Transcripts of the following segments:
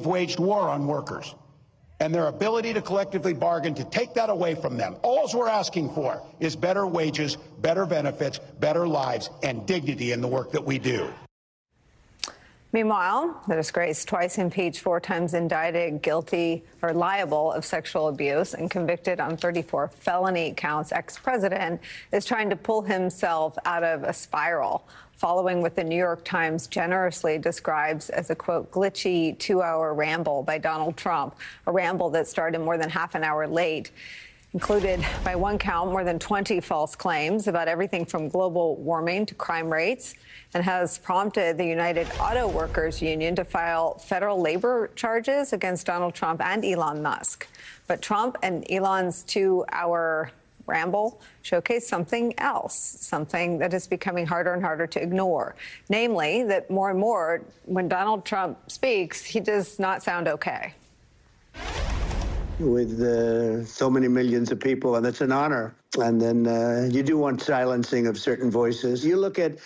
waged war on workers and their ability to collectively bargain to take that away from them. All we're asking for is better wages, better benefits, better lives, and dignity in the work that we do. Meanwhile, the disgraced, twice impeached, 4 times indicted, guilty or liable of sexual abuse and convicted on 34 felony counts, ex-president is trying to pull himself out of a spiral following what the New York Times generously describes as a, quote, glitchy 2-hour ramble by Donald Trump, a ramble that started more than half an hour late. Included, by one count, more than 20 false claims about everything from global warming to crime rates, and has prompted the United Auto Workers Union to file federal labor charges against Donald Trump and Elon Musk. But Trump and Elon's 2-hour ramble showcase something else, something that is becoming harder and harder to ignore, namely that more and more, when Donald Trump speaks, he does not sound okay. With so many millions of people, and it's an honor. And then you do want silencing of certain voices. You look at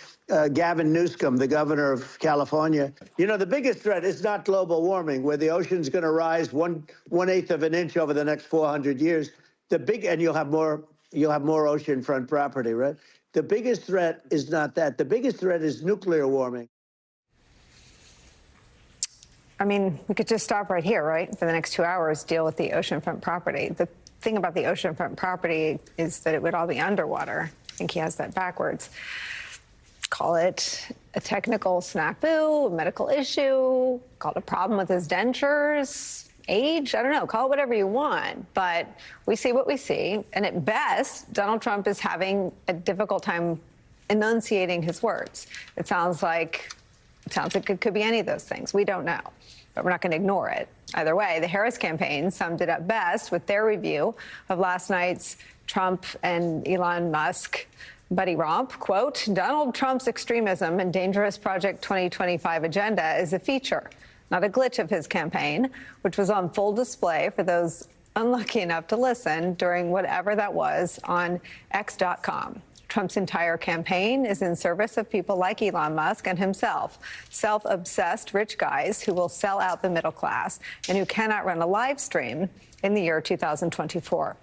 Gavin Newsom, the governor of California. You know, the biggest threat is not global warming, where the ocean's going to rise 1/8 of an inch over the next 400 years. And you'll have more oceanfront property, right? The biggest threat is not that. The biggest threat is nuclear warming. I mean, we could just stop right here, right? For the next 2 hours, deal with the oceanfront property. The thing about the oceanfront property is that it would all be underwater. I think he has that backwards. Call it a technical snafu, a medical issue, call it a problem with his dentures, age, I don't know, call it whatever you want. But we see what we see. And at best, Donald Trump is having a difficult time enunciating his words. It sounds like it could be any of those things. We don't know, but we're not going to ignore it. Either way, the Harris campaign summed it up best with their review of last night's Trump and Elon Musk buddy romp. Quote, Donald Trump's extremism and dangerous Project 2025 agenda is a feature, not a glitch of his campaign, which was on full display for those unlucky enough to listen during whatever that was on X.com. Trump's entire campaign is in service of people like Elon Musk and himself, self-obsessed rich guys who will sell out the middle class and who cannot run a live stream in the year 2024.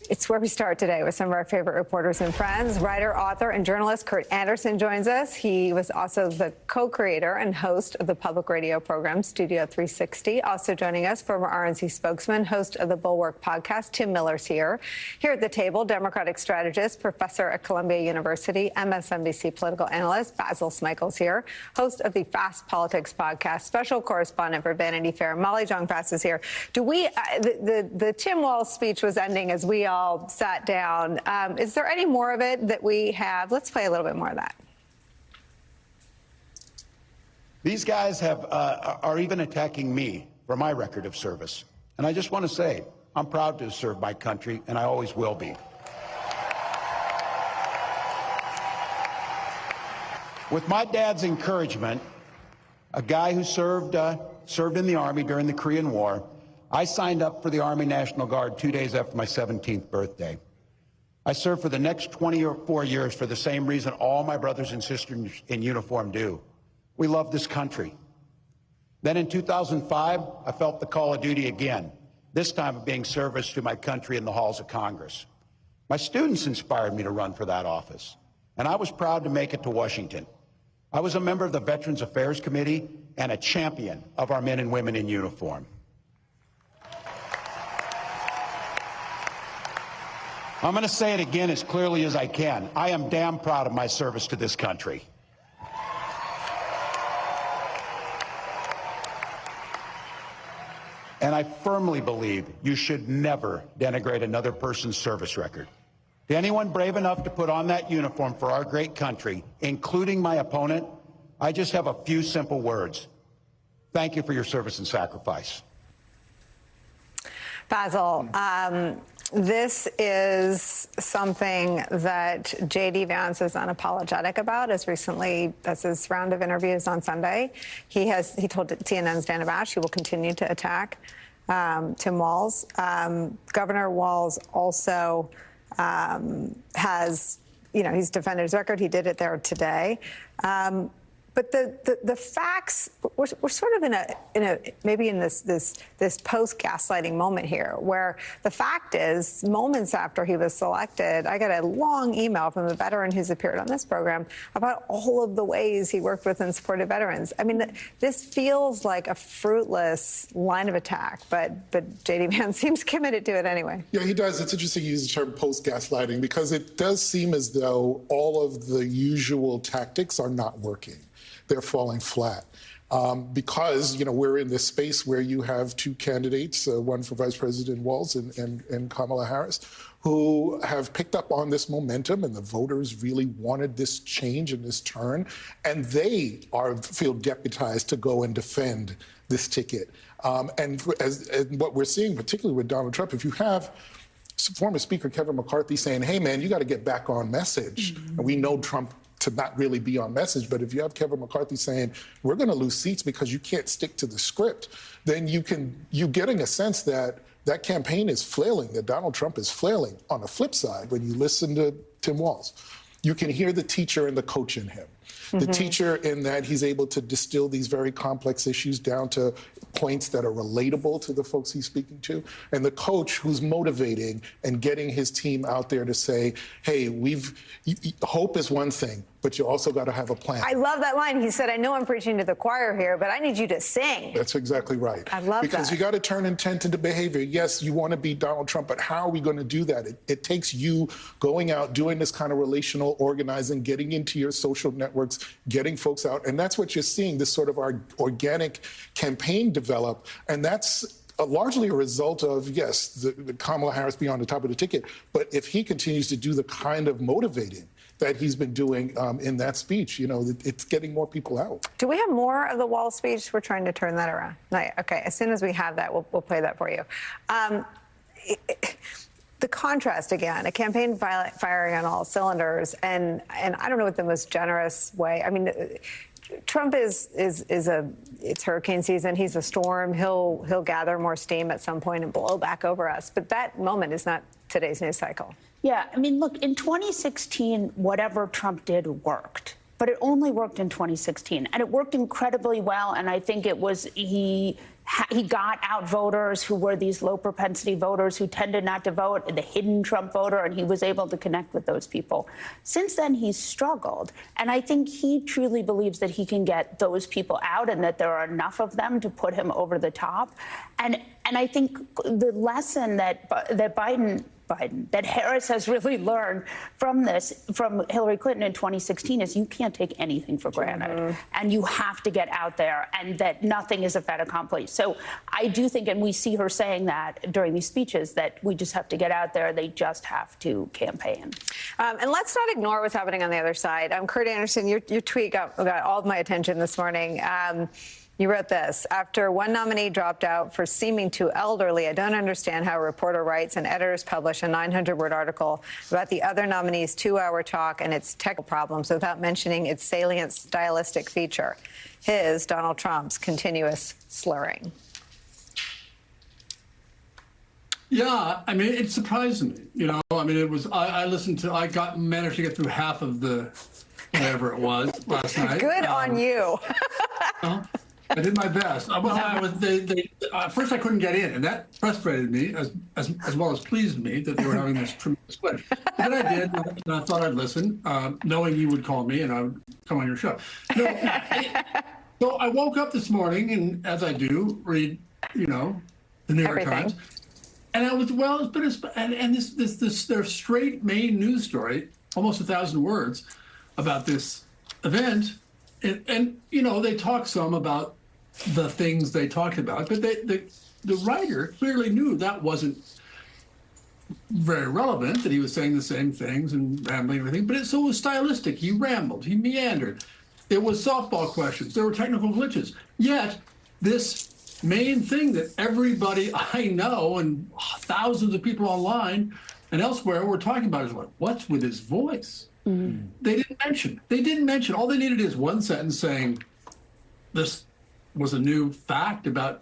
It's where we start today with some of our favorite reporters and friends. Writer, author, and journalist Kurt Anderson joins us. He was also the co-creator and host of the public radio program Studio 360. Also joining us, former RNC spokesman, host of the Bulwark podcast, Tim Miller's here. Here at the table, Democratic strategist, professor at Columbia University, MSNBC political analyst, Basil Smykel's here, host of the Fast Politics podcast, special correspondent for Vanity Fair, Molly Jong-Fast is here. The Tim Walz speech was ending as we all sat down. Is there any more of it that we have? Let's play a little bit more of that. These guys are even attacking me for my record of service. And I just want to say, I'm proud to serve my country, and I always will be. With my dad's encouragement, a guy who served in the Army during the Korean War, I signed up for the Army National Guard 2 days after my 17th birthday. I served for the next 24 years for the same reason all my brothers and sisters in uniform do. We love this country. Then in 2005, I felt the call of duty again, this time of being service to my country in the halls of Congress. My students inspired me to run for that office, and I was proud to make it to Washington. I was a member of the Veterans Affairs Committee and a champion of our men and women in uniform. I'm going to say it again as clearly as I can. I am damn proud of my service to this country. And I firmly believe you should never denigrate another person's service record. To anyone brave enough to put on that uniform for our great country, including my opponent, I just have a few simple words. Thank you for your service and sacrifice. Basil, this is something that J.D. Vance is unapologetic about. As recently as his round of interviews on Sunday, he told CNN's Dana Bash he will continue to attack Tim Walz. Governor Walz also has, he's defended his record. He did it there today. But But the facts, we're sort of in a maybe in this post-gaslighting moment here, where the fact is, moments after he was selected, I got a long email from a veteran who's appeared on this program about all of the ways he worked with and supported veterans. I mean, this feels like a fruitless line of attack, but J.D. Vance seems committed to it anyway. Yeah, he does. It's interesting you use the term post-gaslighting, because it does seem as though all of the usual tactics are not working. They're falling flat. Because, you know, we're in this space where you have two candidates, one for Vice President Wallace and Kamala Harris, who have picked up on this momentum, and the voters really wanted this change and this turn, and they feel deputized to go and defend this ticket. And what we're seeing, particularly with Donald Trump, if you have former Speaker Kevin McCarthy saying, hey, man, you got to get back on message. And we know Trump to not really be on message, but if you have Kevin McCarthy saying, we're going to lose seats because you can't stick to the script, then you're getting a sense that that campaign is flailing, that Donald Trump is flailing. On the flip side, when you listen to Tim Walz, you can hear the teacher and the coach in him. The teacher in that he's able to distill these very complex issues down to points that are relatable to the folks he's speaking to, and the coach who's motivating and getting his team out there to say, hey, hope is one thing, but you also got to have a plan. I love that line. He said, I know I'm preaching to the choir here, but I need you to sing. That's exactly right. I love that. Because you got to turn intent into behavior. Yes, you want to be Donald Trump, but how are we going to do that? It takes you going out, doing this kind of relational organizing, getting into your social networks, getting folks out. And that's what you're seeing, this sort of organic campaign develop. And that's largely a result of, yes, the Kamala Harris being on the top of the ticket. But if he continues to do the kind of motivating that he's been doing in that speech, you know, it's getting more people out. Do we have more of the Wall speech? We're trying to turn that around. Okay, as soon as we have that, we'll play that for you. The contrast, again, a campaign firing on all cylinders, and I don't know what the most generous way. I mean, Trump it's hurricane season. He's a storm. He'll gather more steam at some point and blow back over us. But that moment is not today's news cycle. Yeah, I mean, look, in 2016, whatever Trump did worked. But it only worked in 2016. And it worked incredibly well. And I think it was he got out voters who were these low propensity voters who tended not to vote, the hidden Trump voter, and he was able to connect with those people. Since then, he's struggled. And I think he truly believes that he can get those people out and that there are enough of them to put him over the top. And I think the lesson that that Harris has really learned from Hillary Clinton in 2016 is you can't take anything for granted. And you have to get out there, and that nothing is a fait accompli. So I do think, and we see her saying that during these speeches, that we just have to get out there. They just have to campaign. And let's not ignore what's happening on the other side. Kurt Anderson, your tweet got all of my attention this morning. You wrote this: after one nominee dropped out for seeming too elderly, I don't understand how a reporter writes and editors publish a 900-word article about the other nominee's 2-hour talk and its technical problems without mentioning its salient stylistic feature, his, Donald Trump's, continuous slurring. Yeah, I mean, it surprised me. You know, I mean, it was, I managed to get through half of the, whatever it was last night. Good on you. I did my best. At first, I couldn't get in, and that frustrated me as well as pleased me that they were having this tremendous glitch. But then I did, and I thought I'd listen, knowing you would call me and I would come on your show. So I woke up this morning, and as I do, read, you know, the New York Times, and I was this their straight main news story, almost 1,000 words, about this event, and you know, they talk some about the things they talked about, but the writer clearly knew that wasn't very relevant, that he was saying the same things and rambling and everything, but so it was stylistic. He rambled, he meandered. It was softball questions. There were technical glitches. Yet this main thing that everybody I know and thousands of people online and elsewhere were talking about is like, what's with his voice? Mm-hmm. They didn't mention. All they needed is one sentence saying this was a new fact about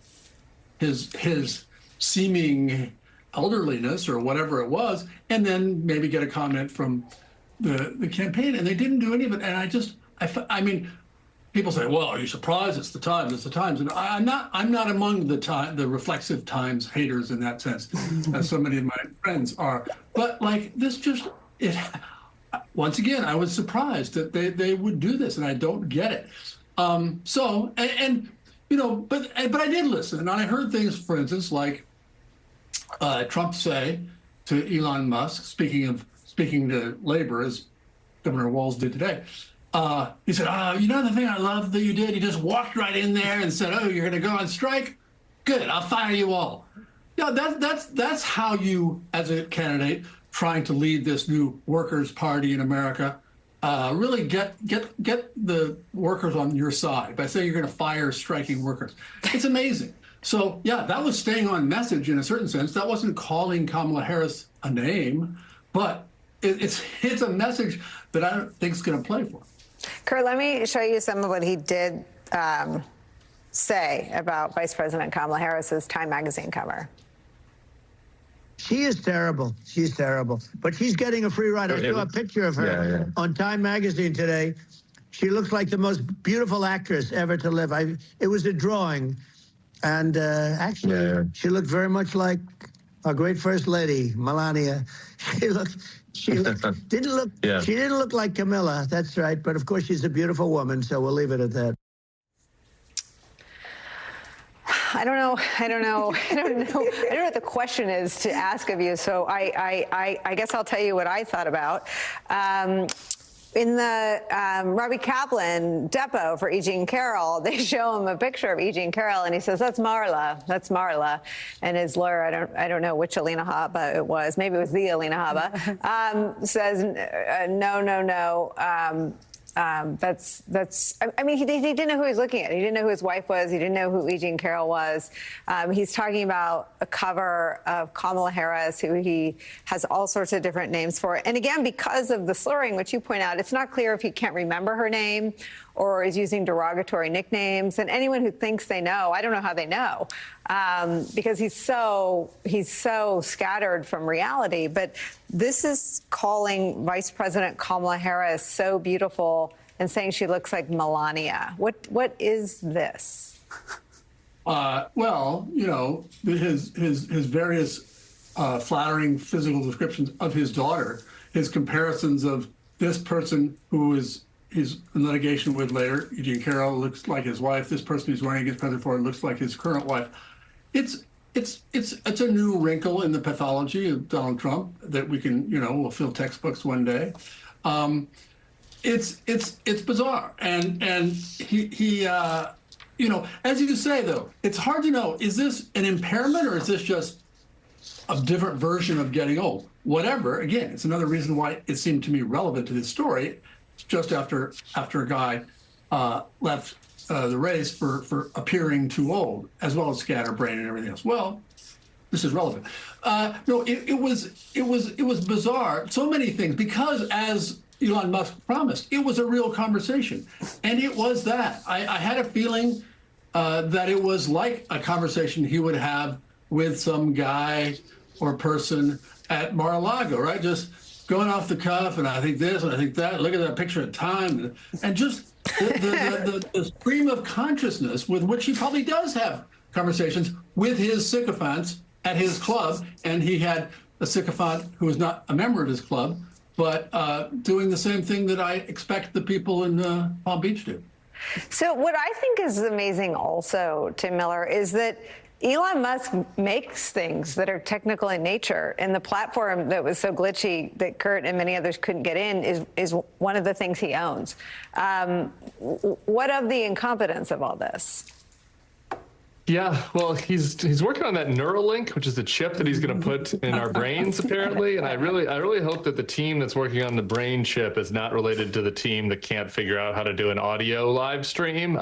his seeming elderliness or whatever it was, and then maybe get a comment from the campaign. And they didn't do any of it. And I mean, people say, well, are you surprised? It's the Times, it's the Times. And I'm not among the reflexive Times haters in that sense, as so many of my friends are. But like this once again, I was surprised that they would do this, and I don't get it. But I did listen, and I heard things, for instance, like Trump say to Elon Musk, speaking to labor, as Governor Wallace did today. He said, you know the thing I love that you did? You just walked right in there and said, oh, you're going to go on strike? Good, I'll fire you all. Yeah, that's how you, as a candidate trying to lead this new workers' party in America, really get the workers on your side by saying you're going to fire striking workers. It's amazing. So, yeah, that was staying on message in a certain sense. That wasn't calling Kamala Harris a name, but it's a message that I don't think is going to play for him. Kurt, let me show you some of what he did say about Vice President Kamala Harris's Time magazine cover. She is terrible. She's terrible. But she's getting a free ride. I saw a picture of her on Time magazine today. She looks like the most beautiful actress ever to live. It was a drawing. And actually, she looked very much like our great First Lady, Melania. She didn't look like Camilla. That's right. But of course, she's a beautiful woman. So we'll leave it at that. I don't know what the question is to ask of you. So I guess I'll tell you what I thought about. In the Robbie Kaplan depot for E. Jean Carroll, they show him a picture of E. Jean Carroll, and he says, "That's Marla. That's Marla." And his lawyer, I don't know which Alina Habba it was. Maybe it was the Alina Habba. Says, "No. I mean, he didn't know who he was looking at. He didn't know who his wife was. He didn't know who E. Jean Carroll was. He's talking about a cover of Kamala Harris, who he has all sorts of different names for. And again, because of the slurring, which you point out, it's not clear if he can't remember her name or is using derogatory nicknames. And anyone who thinks they know, I don't know how they know, because he's so scattered from reality. But this is calling Vice President Kamala Harris so beautiful and saying she looks like Melania. What is this? Well, you know, his various flattering physical descriptions of his daughter, his comparisons of this person who is he's in litigation with later, E. Jean Carroll, looks like his wife. This person he's running against President Ford looks like his current wife. It's a new wrinkle in the pathology of Donald Trump that we can, you know, we'll fill textbooks one day. It's bizarre, and he you know, as you say though, it's hard to know, is this an impairment or is this just a different version of getting old? Whatever. Again, it's another reason why it seemed to me relevant to this story. Just after a guy left the race for appearing too old, as well as scatterbrain and everything else. Well, this is relevant. No, it was bizarre. So many things, because as Elon Musk promised, it was a real conversation, and it was that. I had a feeling that it was like a conversation he would have with some guy or person at Mar-a-Lago, right? Just going off the cuff, and I think this, and I think that. Look at that picture of Time, and just the stream of consciousness with which he probably does have conversations with his sycophants at his club, and he had a sycophant who was not a member of his club, but doing the same thing that I expect the people in Palm Beach do. So what I think is amazing also, Tim Miller, is that Elon Musk makes things that are technical in nature, and the platform that was so glitchy that Kurt and many others couldn't get in is one of the things he owns. What of the incompetence of all this? Yeah, well, he's working on that Neuralink, which is the chip that he's going to put in our brains, apparently. And I really hope that the team that's working on the brain chip is not related to the team that can't figure out how to do an audio live stream.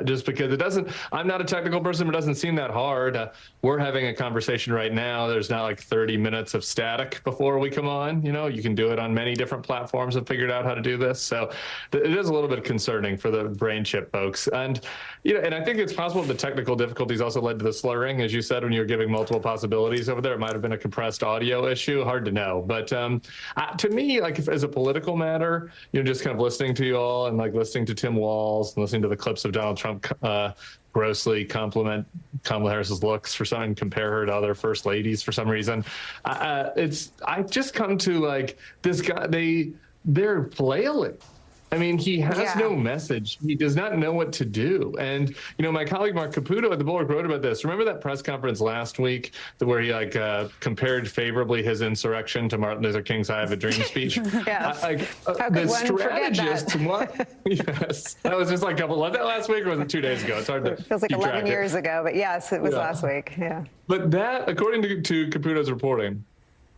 Just because it doesn't. I'm not a technical person, but it doesn't seem that hard. We're having a conversation right now. There's not like 30 minutes of static before we come on. You know, you can do it on many different platforms and figured out how to do this. So it is a little bit concerning for the brain chip folks. And you know, and I think it's possible the technical difficulty difficulties also led to the slurring, as you said, when you were giving multiple possibilities over there. It might have been a compressed audio issue. Hard to know. But to me, like as a political matter, just kind of listening to you all and like listening to Tim Walz and listening to the clips of Donald Trump grossly compliment Kamala Harris's looks for some and compare her to other first ladies for some reason. I've just come to like this guy, they're flailing. I mean, he has no message. He does not know what to do. And, my colleague Mark Caputo at The Bulwark wrote about this. Remember that press conference last week where he compared favorably his insurrection to Martin Luther King's I Have a Dream speech? Yes. The strategist, yes. That was just like was that last week or was it 2 days ago? It's hard to It feels like 11 years ago, but yes, it was last week. Yeah. But that, according to Caputo's reporting,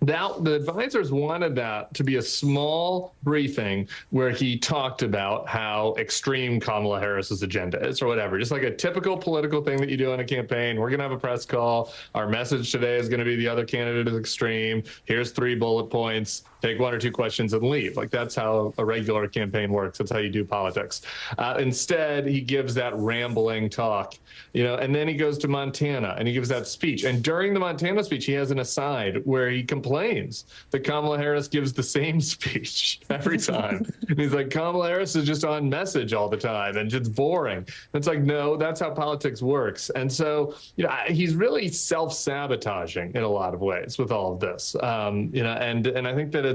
the advisors wanted that to be a small briefing where he talked about how extreme Kamala Harris's agenda is or whatever, just like a typical political thing that you do in a campaign. We're going to have a press call. Our message today is going to be the other candidate is extreme. Here's 3 bullet points. Take 1 or 2 questions and leave. Like that's how a regular campaign works. That's how you do politics. Instead, he gives that rambling talk, and then he goes to Montana and he gives that speech. And during the Montana speech, he has an aside where he complains that Kamala Harris gives the same speech every time. And he's like, Kamala Harris is just on message all the time and just boring. And it's like, no, that's how politics works. And so, he's really self-sabotaging in a lot of ways with all of this. And I think that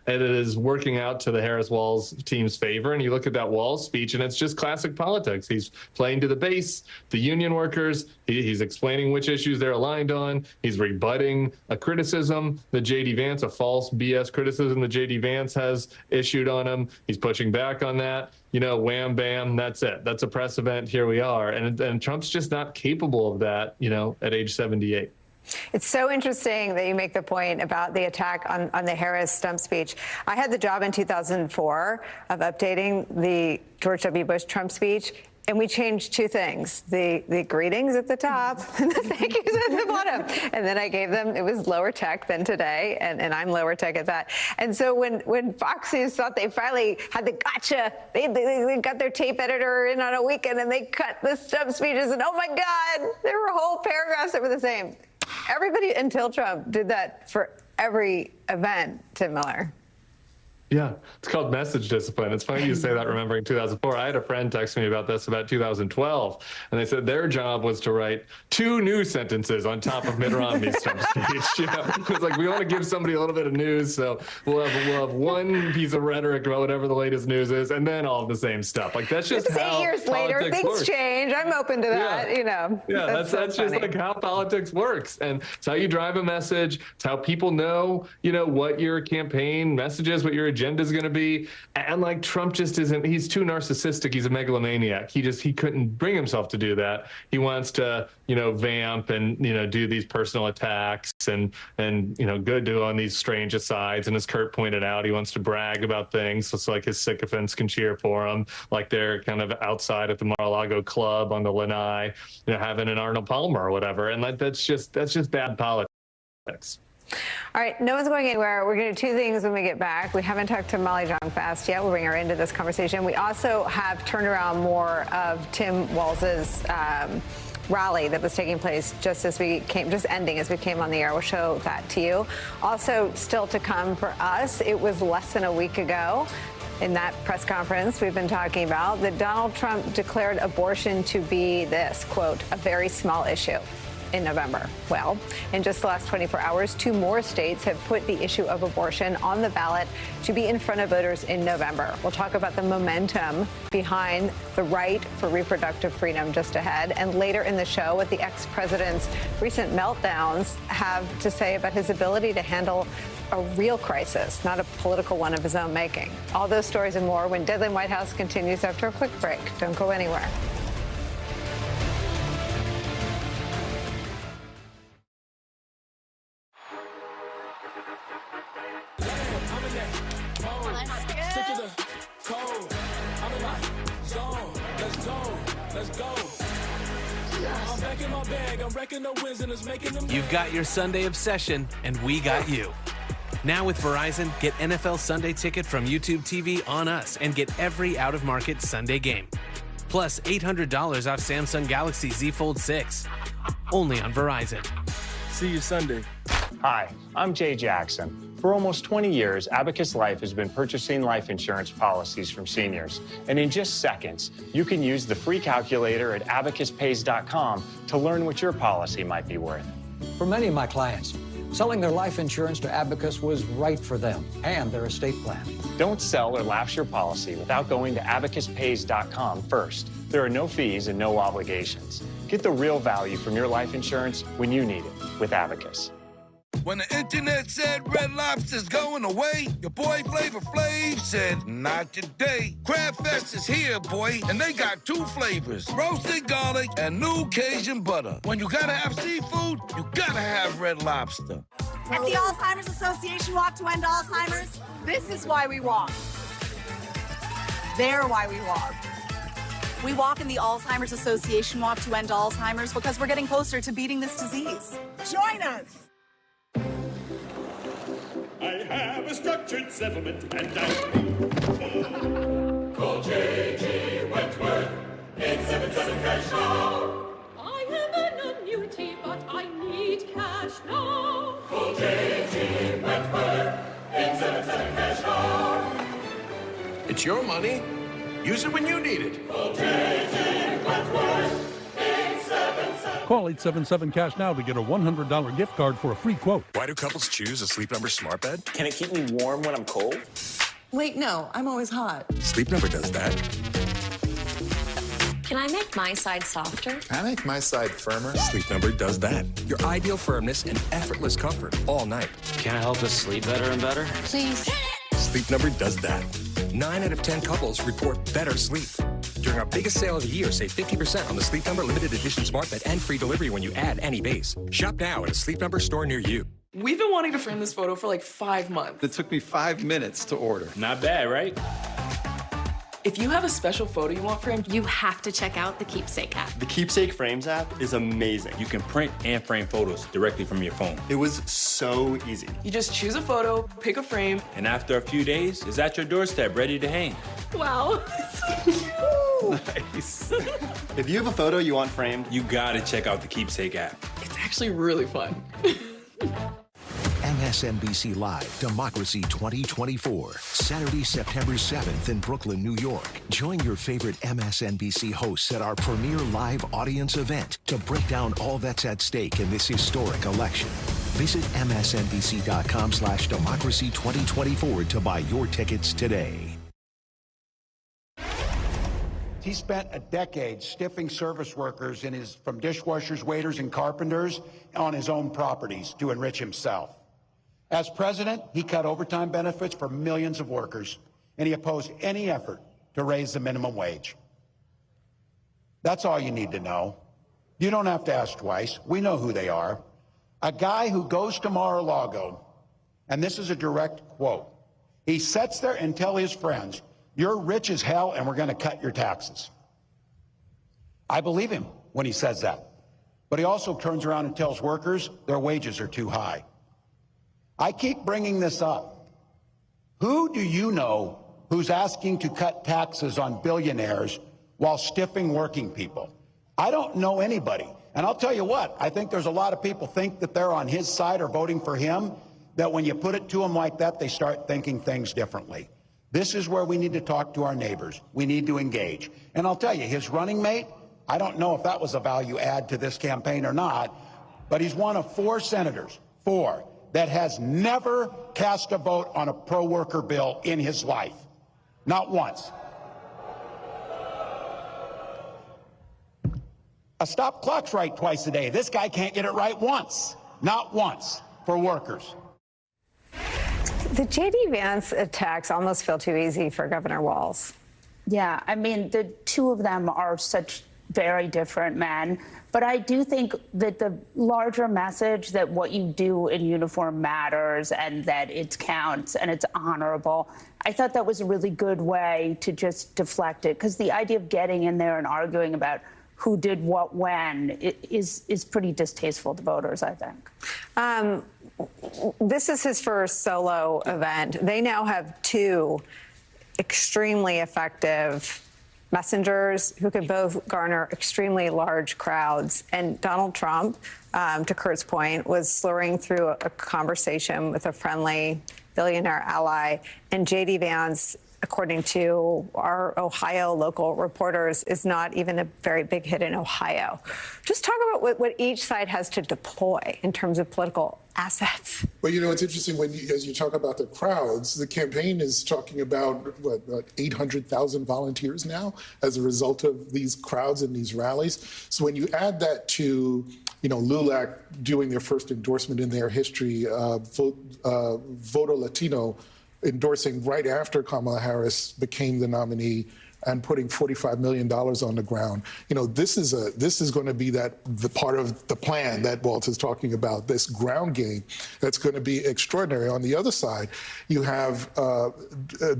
it is working out to the Harris-Walz team's favor. And you look at that Walz speech, and it's just classic politics. He's playing to the base, the union workers. He's explaining which issues they're aligned on. He's rebutting a criticism that J.D. Vance, a false BS criticism that J.D. Vance has issued on him. He's pushing back on that. Wham, bam, that's it. That's a press event. Here we are. And Trump's just not capable of that, at age 78. It's so interesting that you make the point about the attack on the Harris stump speech. I had the job in 2004 of updating the George W. Bush Trump speech, and we changed 2 things, the greetings at the top and the thank yous at the bottom. And then I gave them, it was lower tech than today, and I'm lower tech at that. And so when Fox News thought they finally had the gotcha, they got their tape editor in on a weekend and they cut the stump speeches, and oh my God, there were whole paragraphs that were the same. Everybody until Trump did that for every event, Tim Miller. Yeah, it's called message discipline. It's funny you say that, remembering 2004. I had a friend text me about this about 2012, and they said their job was to write 2 new sentences on top of Mitt Romney's stump speech. It's like, we want to give somebody a little bit of news, so we'll have 1 piece of rhetoric about whatever the latest news is, and then all of the same stuff. Like, that's just how 8 years later, things works. Change. I'm open to that, Yeah, that's just like how politics works. And it's how you drive a message. It's how people know, what your campaign message is, what your agenda is going to be. And like Trump just isn't, he's too narcissistic. He's a megalomaniac. He couldn't bring himself to do that. He wants to, vamp and, do these personal attacks and go do on these strange asides. And as Kurt pointed out, he wants to brag about things. So it's like his sycophants can cheer for him, like they're kind of outside at the Mar-a-Lago club on the Lanai, having an Arnold Palmer or whatever. And like, that's just bad politics. All right, no one's going anywhere. We're going to do 2 things when we get back. We haven't talked to Molly Jong-Fast yet. We'll bring her into this conversation. We also have turned around more of Tim Walz's rally that was taking place just ending as we came on the air. We'll show that to you. Also, still to come for us, it was less than a week ago in that press conference we've been talking about that Donald Trump declared abortion to be this, quote, a very small issue in November. Well, in just the last 24 hours, 2 more states have put the issue of abortion on the ballot to be in front of voters in November. We'll talk about the momentum behind the right for reproductive freedom just ahead, and later in the show what the ex-president's recent meltdowns have to say about his ability to handle a real crisis, not a political one of his own making. All those stories and more when Deadline White House continues after a quick break. Don't go anywhere. You've got your Sunday obsession, and we got you. Now with Verizon, get NFL Sunday Ticket from YouTube TV on us and get every out-of-market Sunday game. Plus $800 off Samsung Galaxy Z Fold 6. Only on Verizon. See you Sunday. Hi, I'm Jay Jackson. For almost 20 years, Abacus Life has been purchasing life insurance policies from seniors. And in just seconds, you can use the free calculator at abacuspays.com to learn what your policy might be worth. For many of my clients, selling their life insurance to Abacus was right for them and their estate plan. Don't sell or lapse your policy without going to abacuspays.com first. There are no fees and no obligations. Get the real value from your life insurance when you need it with Abacus. When the internet said Red Lobster's going away, your boy Flavor Flav said, not today. Crab Fest is here, boy, and they got 2 flavors, roasted garlic and new Cajun butter. When you gotta have seafood, you gotta have Red Lobster. At the Alzheimer's Association Walk to End Alzheimer's, this is why we walk. They're why we walk. We walk in the Alzheimer's Association Walk to End Alzheimer's because we're getting closer to beating this disease. Join us. I have a structured settlement and I call J.G. Wentworth 877 cash now. I have an annuity, but I need cash now. Call J.G. Wentworth 877 cash now. It's your money. Use it when you need it. Call J.G. Wentworth 877. Call 877-CASH now to get a $100 gift card for a free quote. Why do couples choose a Sleep Number smart bed? Can it keep me warm when I'm cold? Wait, no, I'm always hot. Sleep Number does that. Can I make my side softer? Can I make my side firmer? Sleep Number does that. Your ideal firmness and effortless comfort all night. Can it help us sleep better and better? Please. Sleep Number does that. 9 out of 10 couples report better sleep. During our biggest sale of the year, save 50% on the Sleep Number limited edition smart bed and free delivery when you add any base. Shop now at a Sleep Number store near you. We've been wanting to frame this photo for like 5 months. It took me 5 minutes to order. Not bad, right? If you have a special photo you want framed, You have to check out the Keepsake app. The Keepsake Frames app is amazing. You can print and frame photos directly from your phone. It was so easy. you just choose a photo, pick a frame. And after a few days, it's at your doorstep, ready to hang. Wow. Nice. If you have a photo you want framed, You gotta check out the Keepsake app. It's actually really fun. MSNBC Live Democracy 2024, Saturday, September 7th in Brooklyn, New York. Join your favorite MSNBC hosts at our premier live audience event to break down all that's at stake in this historic election. Visit msnbc.com/democracy 2024 to buy your tickets today. He spent a decade stiffing service workers from dishwashers, waiters, and carpenters on his own properties to enrich himself. As president, he cut overtime benefits for millions of workers, and he opposed any effort to raise the minimum wage. That's all you need to know. You don't have to ask twice. We know who they are. A guy who goes to Mar-a-Lago, and this is a direct quote, he sits there and tells his friends, "You're rich as hell, and we're going to cut your taxes." I believe him when he says that. But he also turns around and tells workers their wages are too high. I keep bringing this up. Who do you know who's asking to cut taxes on billionaires while stiffing working people? I don't know anybody. And I'll tell you what, I think there's a lot of people think that they're on his side or voting for him, that when you put it to them like that, they start thinking things differently. This is where we need to talk to our neighbors. We need to engage. And I'll tell you, his running mate, I don't know if that was a value add to this campaign or not, but he's one of 4 senators, 4, that has never cast a vote on a pro-worker bill in his life. Not once. A stop clock's right twice a day. This guy can't get it right once. Not once for workers. The J.D. Vance attacks almost feel too easy for Governor Walz. Yeah, I mean, the two of them are such very different men. But I do think that the larger message that what you do in uniform matters and that it counts and it's honorable, I thought that was a really good way to just deflect it. Because the idea of getting in there and arguing about who did what when is pretty distasteful to voters, I think. This is his first solo event. They now have 2 extremely effective messengers who could both garner extremely large crowds. And Donald Trump, to Kurt's point, was slurring through a conversation with a friendly billionaire ally. And J.D. Vance, according to our Ohio local reporters, is not even a very big hit in Ohio. Just talk about what each side has to deploy in terms of political assets. Well, you know, it's interesting as you talk about the crowds, the campaign is talking about, 800,000 volunteers now as a result of these crowds and these rallies. So when you add that to, LULAC doing their first endorsement in their history, Voto Latino, endorsing right after Kamala Harris became the nominee and putting $45 million on the ground. This is going to be the part of the plan that Walt is talking about, this ground game that's going to be extraordinary. On the other side, you have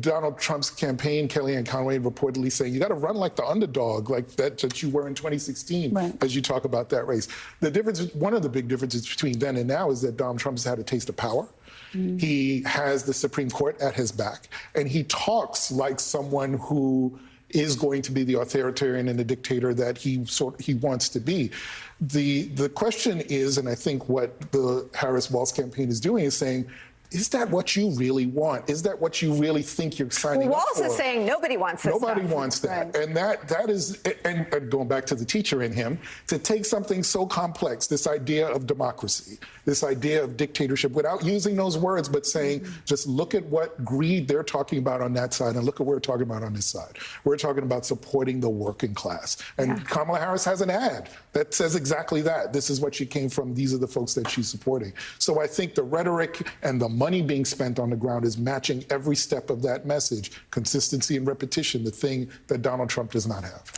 Donald Trump's campaign, Kellyanne Conway, reportedly saying, you got to run like the underdog, like that you were in 2016, right, as you talk about that race. The difference, one of the big differences between then and now is that Donald Trump has had a taste of power. Mm-hmm. He has the Supreme Court at his back, and he talks like someone who is going to be the authoritarian and the dictator that he wants to be. The question is, and I think what the Harris-Walz campaign is doing is saying, is that what you really want? Is that what you really think you're signing up for? Wallace is saying nobody wants this Nobody stuff. wants that. Right. And that is, and going back to the teacher in him, to take something so complex, this idea of democracy, this idea of dictatorship, without using those words, but saying, just look at what greed they're talking about on that side and look at what we're talking about on this side. We're talking about supporting the working class. And Kamala Harris has an ad that says exactly that. This is what she came from. These are the folks that she's supporting. So I think the rhetoric and the money being spent on the ground is matching every step of that message. Consistency and repetition, the thing that Donald Trump does not have.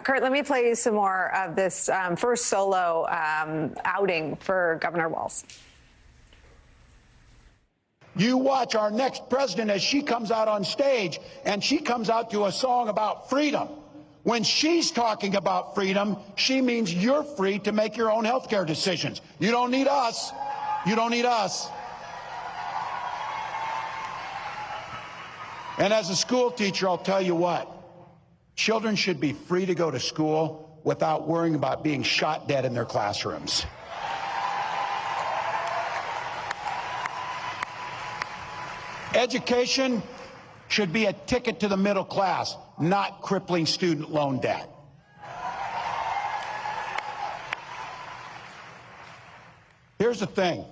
Kurt, let me play you some more of this first solo outing for Governor Wallace. You watch our next president as she comes out on stage, and she comes out to a song about freedom. When she's talking about freedom, she means you're free to make your own health care decisions. You don't need us. You don't need us. And as a school teacher, I'll tell you what, children should be free to go to school without worrying about being shot dead in their classrooms. Education should be a ticket to the middle class, not crippling student loan debt. Here's the thing.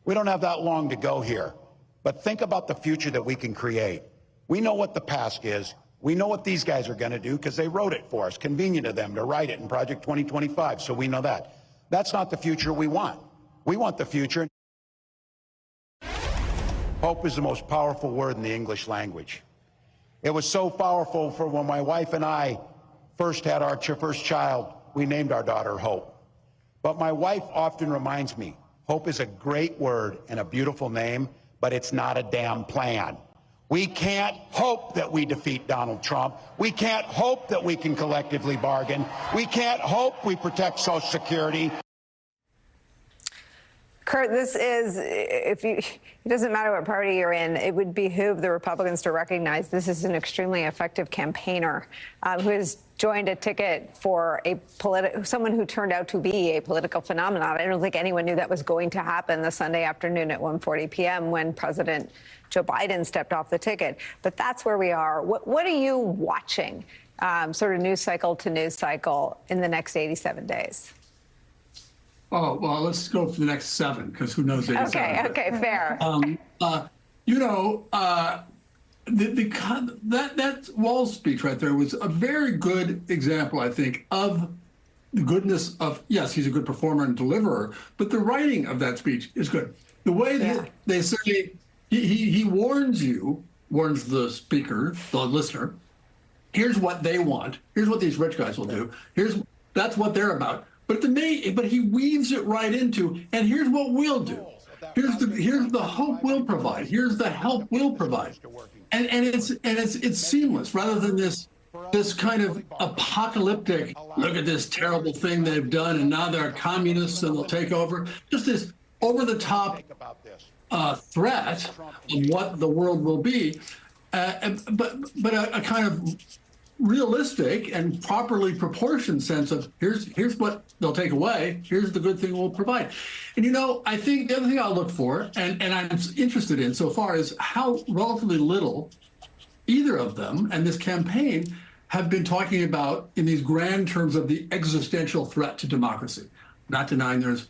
We don't have that long to go here, but think about the future that we can create. We know what the past is. We know what these guys are going to do because they wrote it for us. Convenient to them to write it in Project 2025, so we know that. That's not the future we want. We want the future. Hope is the most powerful word in the English language. It was so powerful for when my wife and I first had our first child, we named our daughter Hope. But my wife often reminds me, hope is a great word and a beautiful name, but it's not a damn plan. We can't hope that we defeat Donald Trump. We can't hope that we can collectively bargain. We can't hope we protect Social Security. Kurt, this is, it doesn't matter what party you're in, it would behoove the Republicans to recognize this is an extremely effective campaigner who has joined a ticket for someone who turned out to be a political phenomenon. I don't think anyone knew that was going to happen the Sunday afternoon at 1:40 p.m. when President Joe Biden stepped off the ticket. But that's where we are. What are you watching, sort of news cycle to news cycle, in the next 87 days? Oh, well, let's go for the next 7, because who knows 87. Okay, fair. That Walz speech right there was a very good example, I think, of the goodness of, yes, he's a good performer and deliverer, but the writing of that speech is good. The way that they say, he warns the speaker, the listener, here's what they want, here's what these rich guys will do, that's what they're about. But he weaves it right into, and here's what we'll do. Here's the hope we'll provide. Here's the help we'll provide. And it's seamless rather than this kind of apocalyptic, look at this terrible thing they've done and now they're communists and they'll take over. Just this over the top threat of what the world will be. But a kind of realistic and properly proportioned sense of here's what they'll take away, here's the good thing we'll provide. And I think the other thing I'll look for, and I'm interested in so far, is how relatively little either of them and this campaign have been talking about in these grand terms of the existential threat to democracy. Not denying there's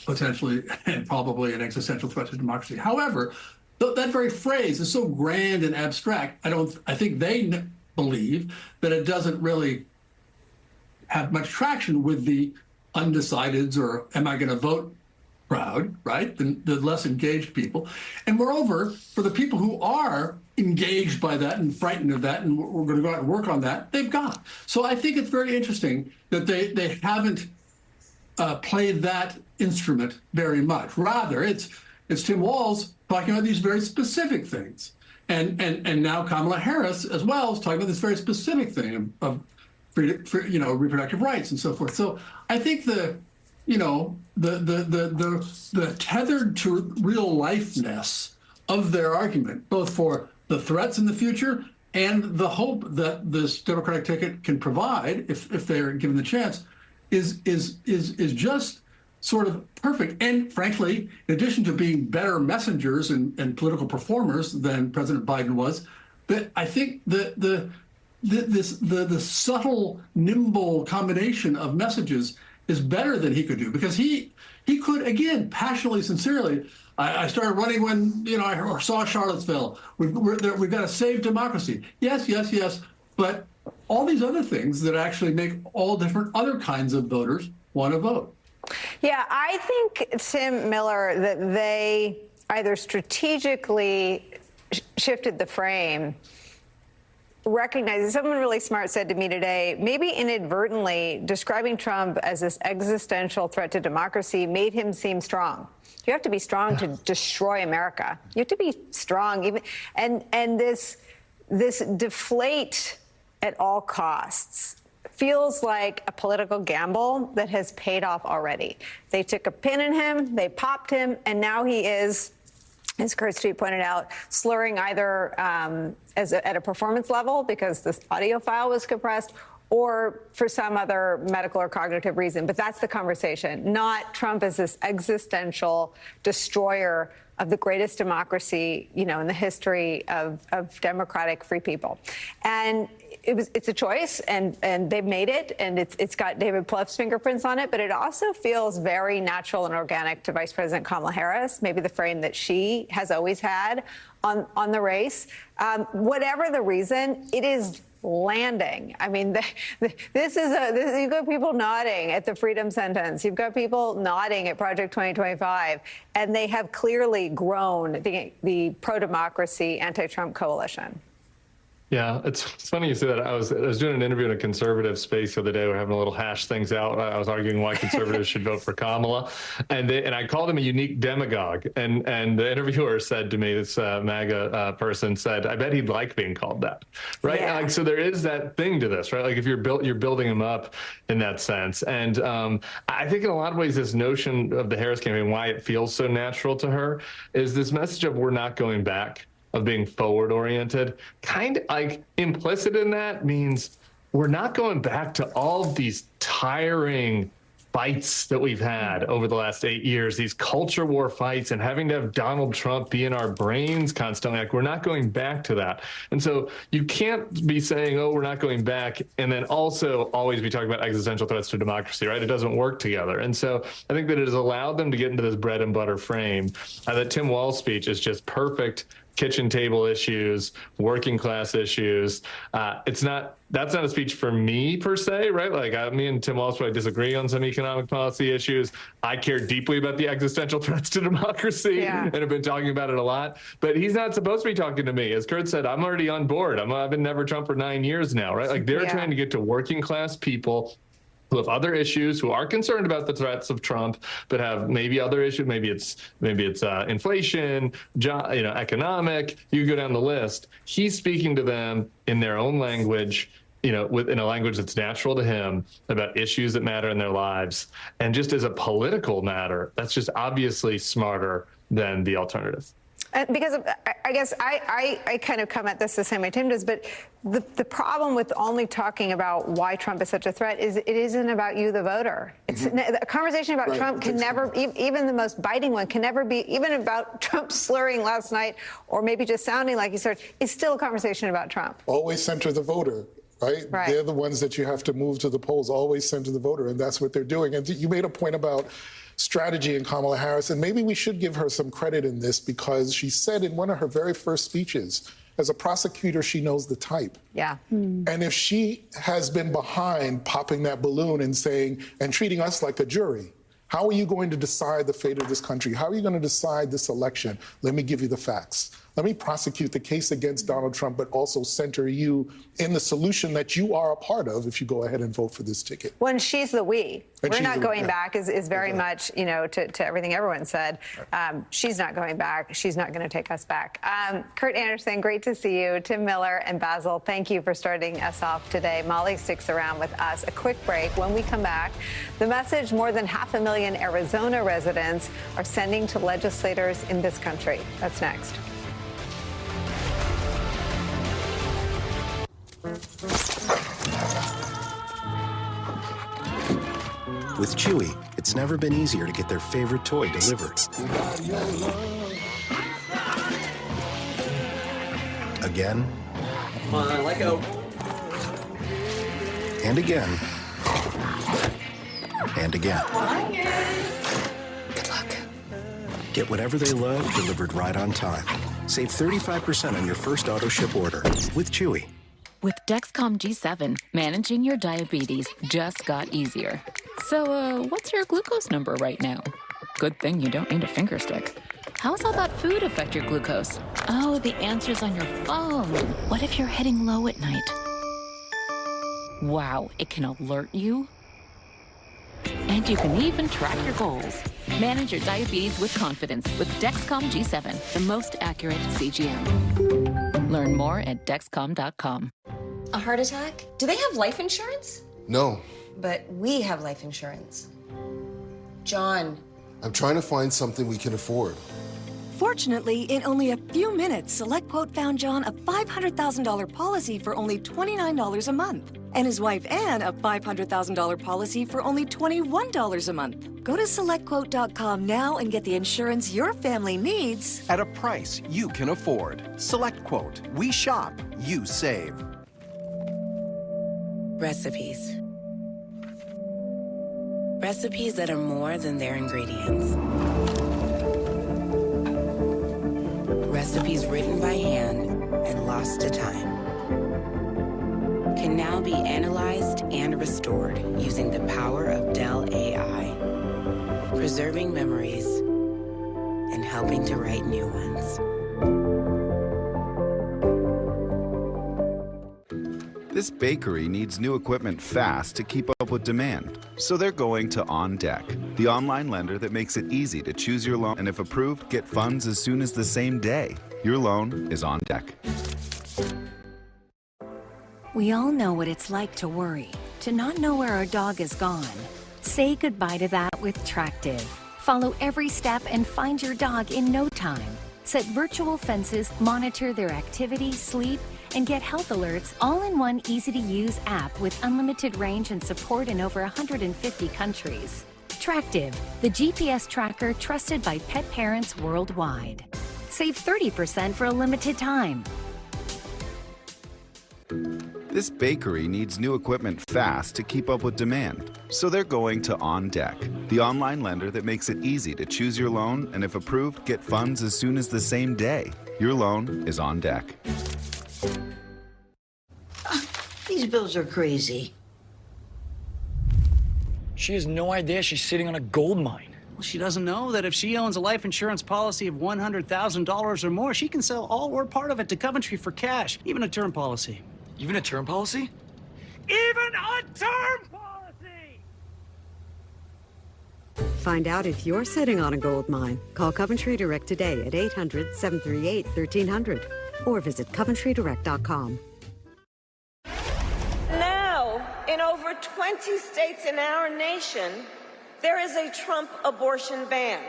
potentially and probably an existential threat to democracy. However, that very phrase is so grand and abstract. I think they believe that it doesn't really have much traction with the undecideds or am I going to vote crowd, right? The less engaged people. And moreover, for the people who are engaged by that and frightened of that, and we're going to go out and work on that, they've got. So I think it's very interesting that they haven't played that instrument very much. Rather, it's Tim Walz talking about these very specific things. And now Kamala Harris as well is talking about this very specific thing of reproductive rights and so forth. So I think the tethered to real lifeness of their argument, both for the threats in the future and the hope that this Democratic ticket can provide, if they're given the chance, is just sort of perfect. And frankly, in addition to being better messengers and political performers than President Biden was, that I think the subtle, nimble combination of messages is better than he could do, because he could, again, passionately, sincerely. I started running when I saw Charlottesville. We've got to save democracy. Yes, yes, yes. But all these other things that actually make all different other kinds of voters want to vote. Yeah, I think, Tim Miller, that they either strategically shifted the frame, recognizing, someone really smart said to me today, maybe inadvertently describing Trump as this existential threat to democracy made him seem strong. You have to be strong to destroy America. You have to be strong, even and this deflate at all costs feels like a political gamble that has paid off already. They took a pin in him, they popped him, and now he is, as Kurt Street pointed out, slurring either at a performance level because this audio file was compressed, or for some other medical or cognitive reason. But that's the conversation, not Trump as this existential destroyer of the greatest democracy, in the history of democratic free people. And it's a choice, and they've made it, and it's got David Plouffe's fingerprints on it, but it also feels very natural and organic to Vice President Kamala Harris, maybe the frame that she has always had on the race. Whatever the reason, it is landing. I mean, you've got people nodding at the freedom sentence. You've got people nodding at Project 2025, and they have clearly grown the pro-democracy anti-Trump coalition. Yeah, it's funny you say that. I was doing an interview in a conservative space the other day. We're having a little hash things out. I was arguing why conservatives should vote for Kamala, and I called him a unique demagogue. And the interviewer said to me, this MAGA person said, "I bet he'd like being called that." Right? Yeah. Like, so there is that thing to this, right? Like if you're building him up in that sense. And I think in a lot of ways, this notion of the Harris campaign, why it feels so natural to her, is this message of we're not going back, of being forward oriented. Kind of like implicit in that means we're not going back to all of these tiring fights that we've had over the last 8 years, these culture war fights, and having to have Donald Trump be in our brains constantly. Like, we're not going back to that. And so you can't be saying, oh, we're not going back, and then also always be talking about existential threats to democracy, right? It doesn't work together. And so I think that it has allowed them to get into this bread and butter frame. That Tim Walz speech is just perfect. Kitchen table issues, working class issues. That's not a speech for me per se, right? Like me and Tim Walz probably disagree on some economic policy issues. I care deeply about the existential threats to democracy and have been talking about it a lot. But he's not supposed to be talking to me. As Kurt said, I'm already on board. I've been Never Trump for 9 years now, right? Like they're trying to get to working class people who have other issues, who are concerned about the threats of Trump, but have maybe other issues. Maybe it's inflation, economic. You go down the list. He's speaking to them in their own language, in a language that's natural to him, about issues that matter in their lives. And just as a political matter, that's just obviously smarter than the alternative. Because I guess I kind of come at this the same way Tim does, but the problem with only talking about why Trump is such a threat is it isn't about you, the voter. It's a conversation about Trump can never, even the most biting one, can never be even about Trump slurring last night or maybe just sounding like he slurred. It's still a conversation about Trump. Always center the voter. Right? They're the ones that you have to move to the polls, always center the voter, and that's what they're doing. And you made a point about strategy in Kamala Harris, and maybe we should give her some credit in this because she said in one of her very first speeches, as a prosecutor, she knows the type. Yeah. And if she has been behind popping that balloon and saying, and treating us like a jury, how are you going to decide the fate of this country? How are you going to decide this election? Let me give you the facts. Let me prosecute the case against Donald Trump, but also center you in the solution that you are a part of if you go ahead and vote for this ticket. When she's the we. And We're she's not the- going yeah. back is very much, you know, to everything everyone said. She's not going back. She's not going to take us back. Kurt Anderson, great to see you. Tim Miller and Basil, thank you for starting us off today. Molly sticks around with us. A quick break. When we come back, the message more than 500,000 Arizona residents are sending to legislators in this country. That's next. With Chewy, it's never been easier to get their favorite toy delivered. Again. Come on, let go. And again. And again. Good luck. Get whatever they love delivered right on time. Save 35% on your first auto ship order with Chewy. With Dexcom G7, managing your diabetes just got easier. So, what's your glucose number right now? Good thing you don't need a finger stick. How's all that food affect your glucose? Oh, the answer's on your phone. What if you're hitting low at night? Wow, it can alert you. And you can even track your goals. Manage your diabetes with confidence with Dexcom G7, the most accurate CGM. Learn more at Dexcom.com. A heart attack? Do they have life insurance? No. But we have life insurance. John. I'm trying to find something we can afford. Fortunately, in only a few minutes, SelectQuote found John a $500,000 policy for only $29 a month. And his wife Anne a $500,000 policy for only $21 a month. Go to SelectQuote.com now and get the insurance your family needs. At a price you can afford. SelectQuote. We shop, you save. Recipes. Recipes that are more than their ingredients. Recipes written by hand and lost to time can now be analyzed and restored using the power of Dell AI, preserving memories and helping to write new ones. This bakery needs new equipment fast to keep up with demand. So they're going to On Deck, the online lender that makes it easy to choose your loan and if approved, get funds as soon as the same day. Your loan is on deck. We all know what it's like to worry, to not know where our dog is gone. Say goodbye to that with Tractive. Follow every step and find your dog in no time. Set virtual fences, monitor their activity, sleep, and get health alerts all in one easy-to-use app with unlimited range and support in over 150 countries. Tractive, the GPS tracker trusted by pet parents worldwide. Save 30% for a limited time. This bakery needs new equipment fast to keep up with demand. So they're going to On Deck, the online lender that makes it easy to choose your loan and if approved, get funds as soon as the same day. Your loan is on deck. These bills are crazy. She has no idea she's sitting on a gold mine. Well, she doesn't know that if she owns a life insurance policy of $100,000 or more, she can sell all or part of it to Coventry for cash, even a term policy. Even a term policy? Even a term policy! Find out if you're sitting on a gold mine. Call Coventry Direct today at 800-738-1300 or visit coventrydirect.com. Now, in over 20 states in our nation, there is a Trump abortion ban.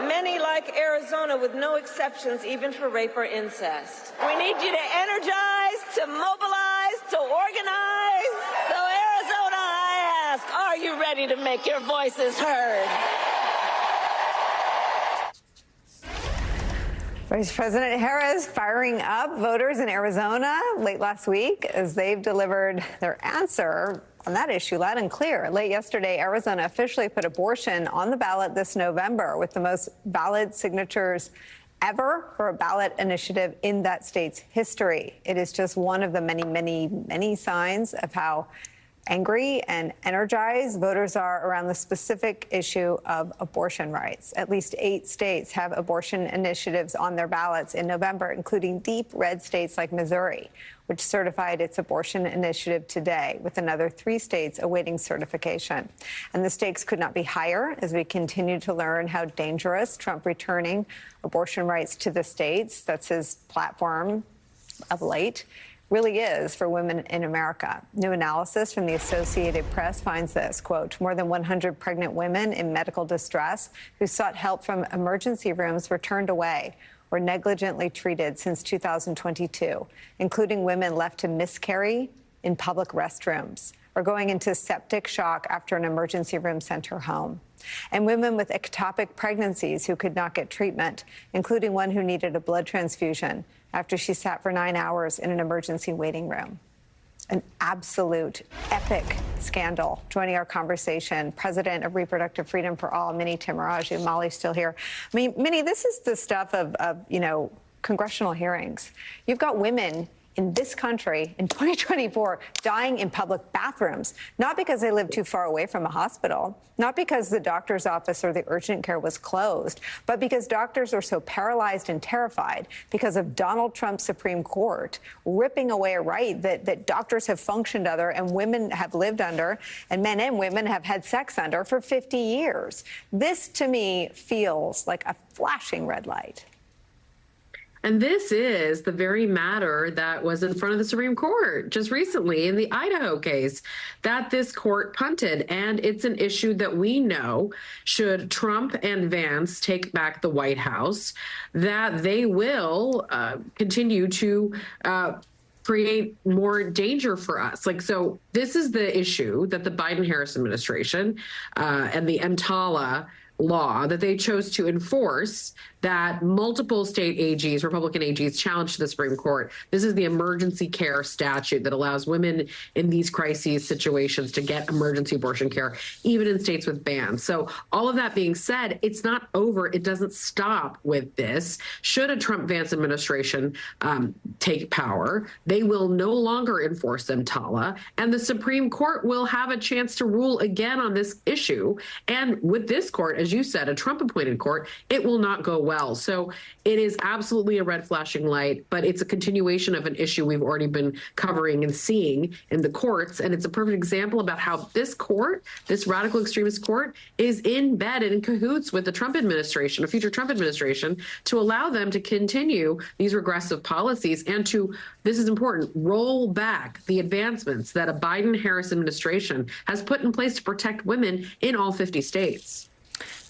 many like Arizona with no exceptions, even for rape or incest. We need you to energize, to mobilize, to organize. So Arizona, I ask, are you ready to make your voices heard? Vice President Harris firing up voters in Arizona late last week as they've delivered their answer on that issue loud and clear. Late yesterday, Arizona officially put abortion on the ballot this November with the most valid signatures ever for a ballot initiative in that state's history. It is just one of the many, many, many signs of how angry and energized voters are around the specific issue of abortion rights. At least 8 states have abortion initiatives on their ballots in November, including deep red states like Missouri, which certified its abortion initiative today, with another 3 states awaiting certification. And the stakes could not be higher as we continue to learn how dangerous Trump returning abortion rights to the states, that's his platform of late, really is for women in America. New analysis from the Associated Press finds this, quote, more than 100 pregnant women in medical distress who sought help from emergency rooms were turned away or negligently treated since 2022, including women left to miscarry in public restrooms or going into septic shock after an emergency room sent her home. And women with ectopic pregnancies who could not get treatment, including one who needed a blood transfusion after she sat for 9 hours in an emersgency waiting room. An absolute epic scandal. Joining our conversation, President of Reproductive Freedom for All, Minnie Timuraju. Molly's still here. I mean, Minnie, this is the stuff of congressional hearings. You've got women in this country in 2024 dying in public bathrooms, not because they live too far away from a hospital, not because the doctor's office or the urgent care was closed, but because doctors are so paralyzed and terrified because of Donald Trump's Supreme Court ripping away a right that doctors have functioned under and women have lived under and men and women have had sex under for 50 years. This, to me, feels like a flashing red light. And this is the very matter that was in front of the Supreme Court just recently in the Idaho case that this court punted. And it's an issue that we know, should Trump and Vance take back the White House, that they will continue to create more danger for us. So this is the issue that the Biden-Harris administration and the EMTALA law that they chose to enforce, that multiple state AGs, Republican AGs, challenged to the Supreme Court. This is the emergency care statute that allows women in these crises situations to get emergency abortion care, even in states with bans. So all of that being said, it's not over. It doesn't stop with this. Should a Trump-Vance administration take power, they will no longer enforce EMTALA, and the Supreme Court will have a chance to rule again on this issue. And with this court, as you said, a Trump-appointed court, it will not go well. So it is absolutely a red flashing light, but it's a continuation of an issue we've already been covering and seeing in the courts. And it's a perfect example about how this court, this radical extremist court, is in bed and in cahoots with the Trump administration, a future Trump administration, to allow them to continue these regressive policies and to, this is important, roll back the advancements that a Biden-Harris administration has put in place to protect women in all 50 states.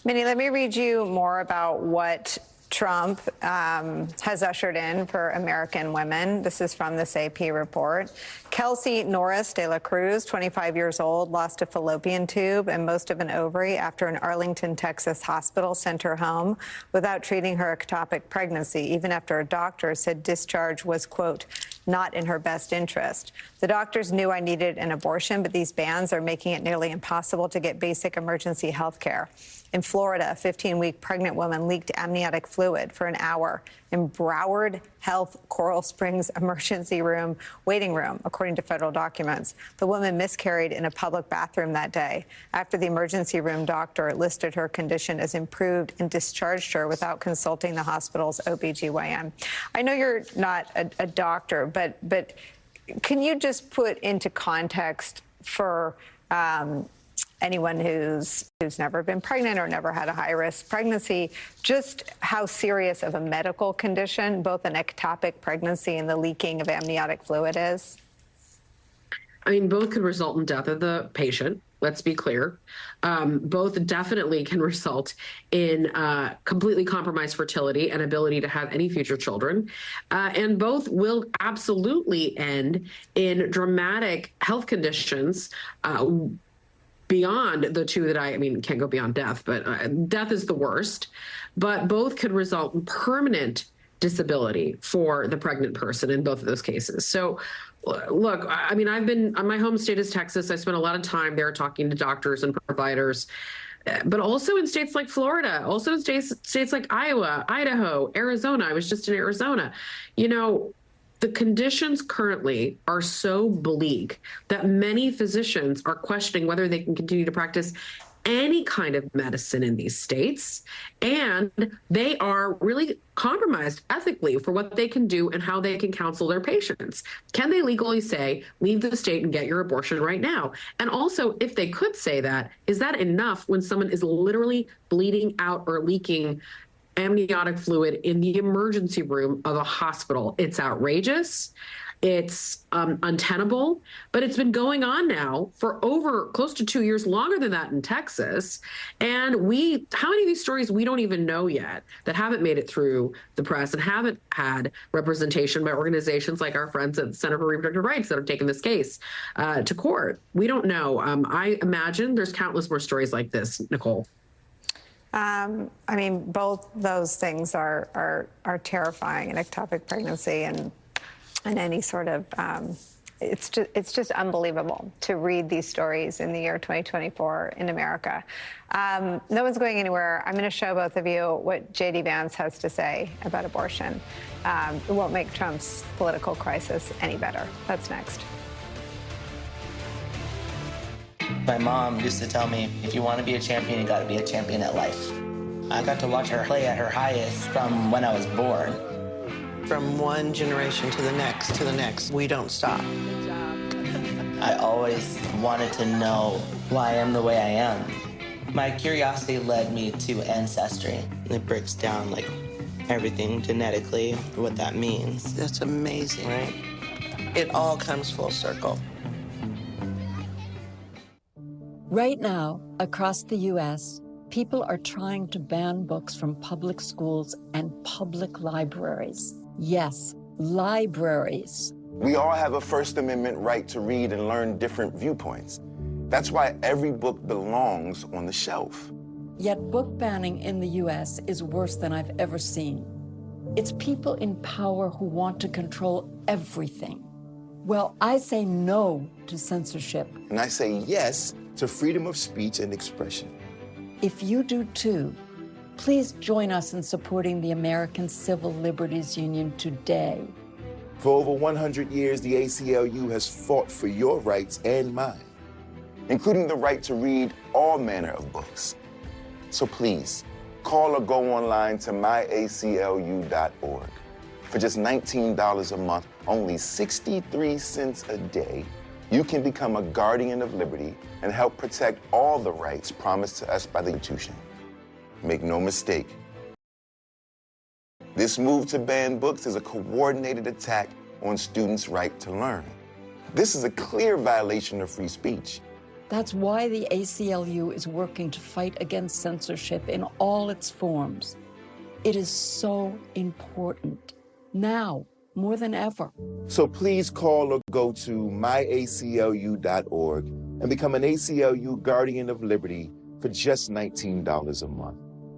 Minnie, let me read you more about what Trump has ushered in for American women. This is from this AP report. Kelsey Norris de la Cruz, 25 years old, lost a fallopian tube and most of an ovary after an Arlington, Texas hospital sent her home without treating her ectopic pregnancy, even after a doctor said discharge was, quote, not in her best interest. The doctors knew I needed an abortion, but these bans are making it nearly impossible to get basic emergency health care. In Florida, a 15-week pregnant woman leaked amniotic fluid for an hour in Broward Health Coral Springs emergency room waiting room, according to federal documents. The woman miscarried in a public bathroom that day after the emergency room doctor listed her condition as improved and discharged her without consulting the hospital's OBGYN. I know you're not a doctor, but can you just put into context for anyone who's never been pregnant or never had a high-risk pregnancy, just how serious of a medical condition both an ectopic pregnancy and the leaking of amniotic fluid is? I mean, both could result in death of the patient. let's be clear. Both definitely can result in completely compromised fertility and ability to have any future children. And both will absolutely end in dramatic health conditions beyond the two that I mean, can't go beyond death, but death is the worst. But both could result in permanent disability for the pregnant person in both of those cases. So look, I mean, I've been, my home state is Texas. I spent a lot of time there talking to doctors and providers, but also in states like Florida, also in states like Iowa, Idaho, Arizona. I was just in Arizona. You know, the conditions currently are so bleak that many physicians are questioning whether they can continue to practice any kind of medicine in these states, and they are really compromised ethically for what they can do and how they can counsel their patients. Can they legally say, leave the state and get your abortion right now? And also, if they could say that, is that enough when someone is literally bleeding out or leaking amniotic fluid in the emergency room of a hospital? It's outrageous. It's untenable, but it's been going on now for over close to 2 years, longer than that in Texas. And how many of these stories we don't even know yet that haven't made it through the press and haven't had representation by organizations like our friends at the Center for Reproductive Rights that have taken this case to court? We don't know. I imagine there's countless more stories like this, Nicolle. I mean, both those things are terrifying, an ectopic pregnancy and any sort of, it's just unbelievable to read these stories in the year 2024 in America. No one's going anywhere. I'm going to show both of you what J.D. Vance has to say about abortion. It won't make Trump's political crisis any better. That's next. My mom used to tell me, if you want to be a champion, you got to be a champion at life. I got to watch her play at her highest from when I was born. From one generation to the next, we don't stop. I always wanted to know why I am the way I am. My curiosity led me to Ancestry. It breaks down like everything genetically, what that means. That's amazing. Right? It all comes full circle. Right now, across the U.S., people are trying to ban books from public schools and public libraries. Yes, libraries. We all have a First Amendment right to read and learn different viewpoints. That's why every book belongs on the shelf. Yet book banning in the U.S. is worse than I've ever seen. It's people in power who want to control everything. Well, I say no to censorship. And I say yes to freedom of speech and expression. If you do too, please join us in supporting the American Civil Liberties Union today. For over 100 years, the ACLU has fought for your rights and mine, including the right to read all manner of books. So please, call or go online to myaclu.org. For just $19 a month, only 63 cents a day, you can become a guardian of liberty and help protect all the rights promised to us by the institution. Make no mistake, this move to ban books is a coordinated attack on students' right to learn. This is a clear violation of free speech. That's why the ACLU is working to fight against censorship in all its forms. It is so important, now more than ever. So please call or go to myaclu.org and become an ACLU Guardian of Liberty for just $19 a month.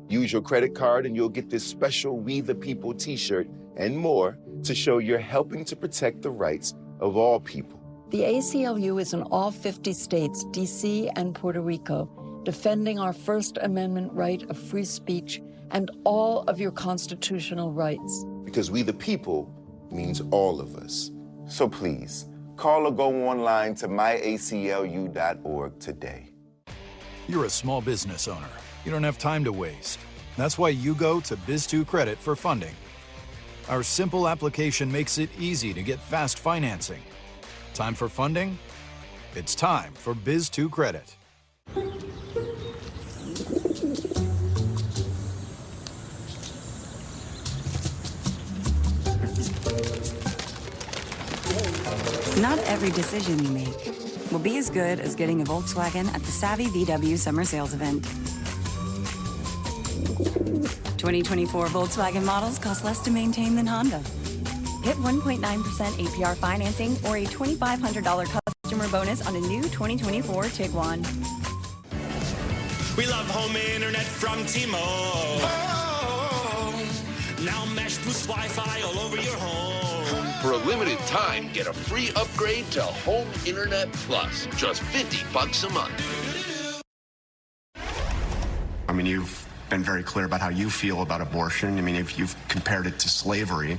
Use your credit card and you'll get this special We the People t-shirt and more to show you're helping to protect the rights of all people. The ACLU is in all 50 states, D.C. and Puerto Rico, defending our First Amendment right of free speech and all of your constitutional rights. Because we the people means all of us. So please, call or go online to myaclu.org today. You're a small business owner. You don't have time to waste. That's why you go to Biz2 Credit for funding. Our simple application makes it easy to get fast financing. Time for funding? It's time for Biz2 Credit. Not every decision you make will be as good as getting a Volkswagen at the Savvy VW Summer Sales Event. 2024 Volkswagen models cost less to maintain than Honda. Get 1.9% APR financing or a $2,500 customer bonus on a new 2024 Tiguan. We love home internet from T-Mobile. Oh, now Mesh boosts Wi-Fi all over your home. For a limited time, get a free upgrade to Home Internet Plus. Just $50 a month. I mean, you've been very clear about how you feel about abortion. I mean, if you've compared it to slavery.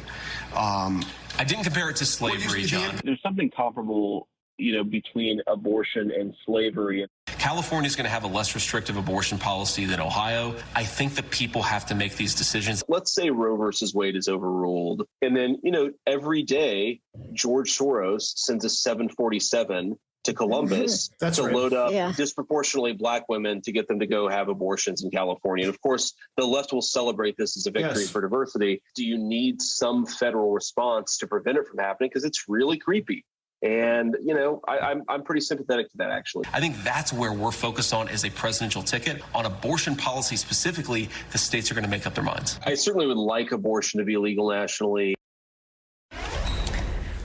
I didn't compare it to slavery, John. There's something comparable, between abortion and slavery. California is going to have a less restrictive abortion policy than Ohio. I think that people have to make these decisions. Let's say Roe versus Wade is overruled. And then, every day, George Soros sends a 747 to Columbus to load up disproportionately black women to get them to go have abortions in California. And of course, the left will celebrate this as a victory for diversity. Do you need some federal response to prevent it from happening? Because it's really creepy. And, I'm pretty sympathetic to that, actually. I think that's where we're focused on as a presidential ticket. On abortion policy specifically, the states are going to make up their minds. I certainly would like abortion to be illegal nationally.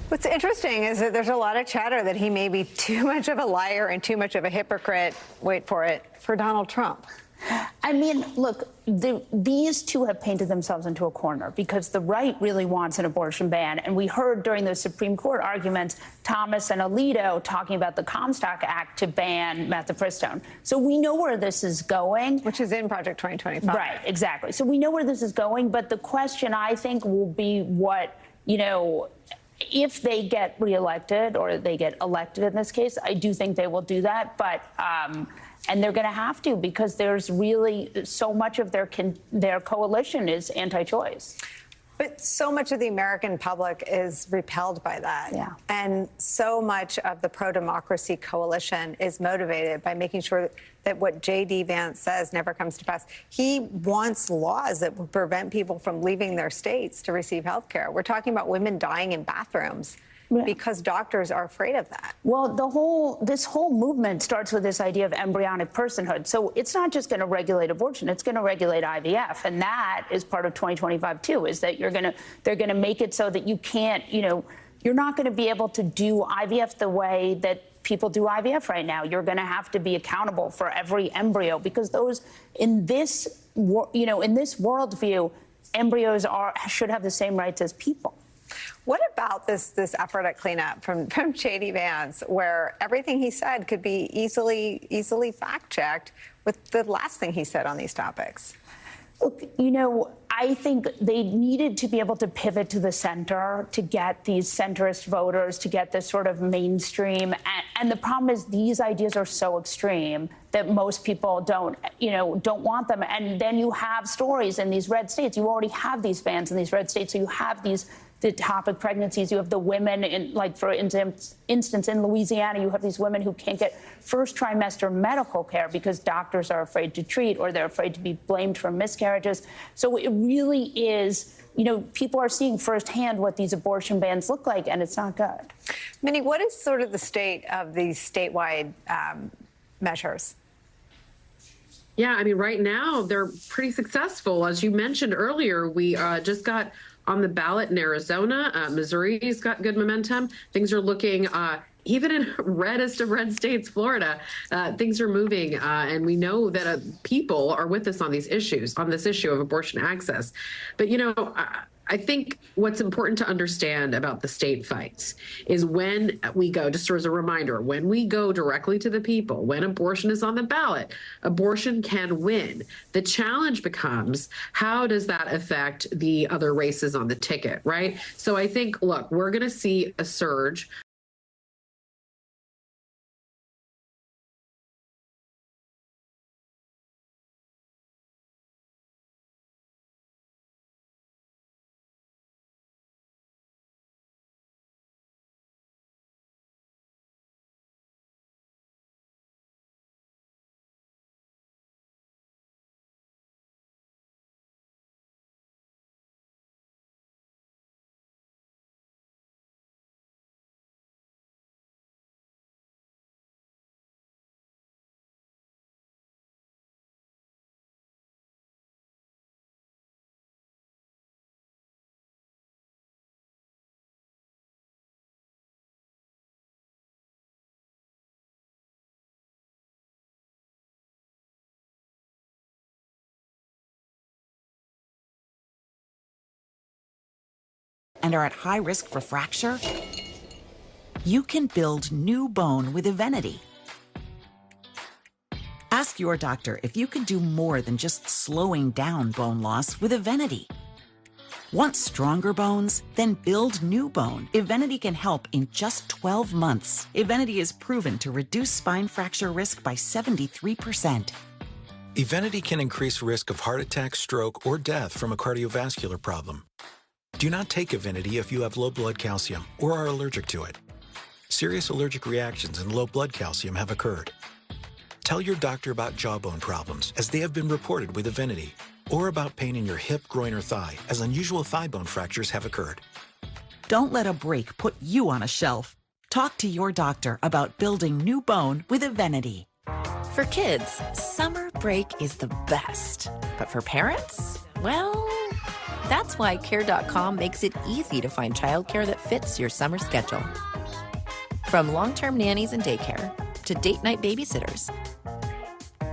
What's interesting is that there's a lot of chatter that he may be too much of a liar and too much of a hypocrite, wait for it, for Donald Trump. I mean, look, these two have painted themselves into a corner because the right really wants an abortion ban. And we heard during the Supreme Court arguments, Thomas and Alito talking about the Comstock Act to ban mifepristone. So we know where this is going. Which is in Project 2025. Right, exactly. So we know where this is going. But the question, I think, will be what, if they get reelected or they get elected in this case, I do think they will do that. But and they're going to have to because there's really so much of their coalition is anti-choice. But so much of the American public is repelled by that. Yeah. And so much of the pro-democracy coalition is motivated by making sure that what J.D. Vance says never comes to pass. He wants laws that would prevent people from leaving their states to receive health care. We're talking about women dying in bathrooms because doctors are afraid of that. Well, this whole movement starts with this idea of embryonic personhood. So it's not just going to regulate abortion; it's going to regulate IVF, and that is part of 2025 too. Is that they're going to make it so that you can't, you're not going to be able to do IVF the way that people do IVF right now. You're going to have to be accountable for every embryo because those in this worldview, embryos should have the same rights as people. What about this effort at cleanup from J.D. Vance, where everything he said could be easily fact-checked with the last thing he said on these topics? Look, I think they needed to be able to pivot to the center to get these centrist voters, to get this sort of mainstream. And the problem is these ideas are so extreme that most people don't want them. And then you have stories in these red states. You already have these bans in these red states. So you have the topic pregnancies. You have the women for instance, in Louisiana, you have these women who can't get first trimester medical care because doctors are afraid to treat or they're afraid to be blamed for miscarriages. So it really is, people are seeing firsthand what these abortion bans look like, and it's not good. Minnie, what is sort of the state of these statewide measures? Yeah, I mean, right now they're pretty successful. As you mentioned earlier, we just got on the ballot in Arizona. Missouri's got good momentum. Things are looking, even in reddest of red states, Florida, things are moving. And we know that people are with us on these issues, on this issue of abortion access. But, I think what's important to understand about the state fights is when we go, just as a reminder, when we go directly to the people, when abortion is on the ballot, abortion can win. The challenge becomes, how does that affect the other races on the ticket, right? So I think, look, we're going to see a surge and are at high risk for fracture? You can build new bone with Evenity. Ask your doctor if you can do more than just slowing down bone loss with Evenity. Want stronger bones? Then build new bone. Evenity can help in just 12 months. Evenity is proven to reduce spine fracture risk by 73%. Evenity can increase risk of heart attack, stroke, or death from a cardiovascular problem. Do not take Evenity if you have low blood calcium or are allergic to it. Serious allergic reactions and low blood calcium have occurred. Tell your doctor about jawbone problems, as they have been reported with Evenity, or about pain in your hip, groin, or thigh, as unusual thigh bone fractures have occurred. Don't let a break put you on a shelf. Talk to your doctor about building new bone with Evenity. For kids, summer break is the best. But for parents, well, that's why Care.com makes it easy to find childcare that fits your summer schedule. From long-term nannies and daycare to date night babysitters.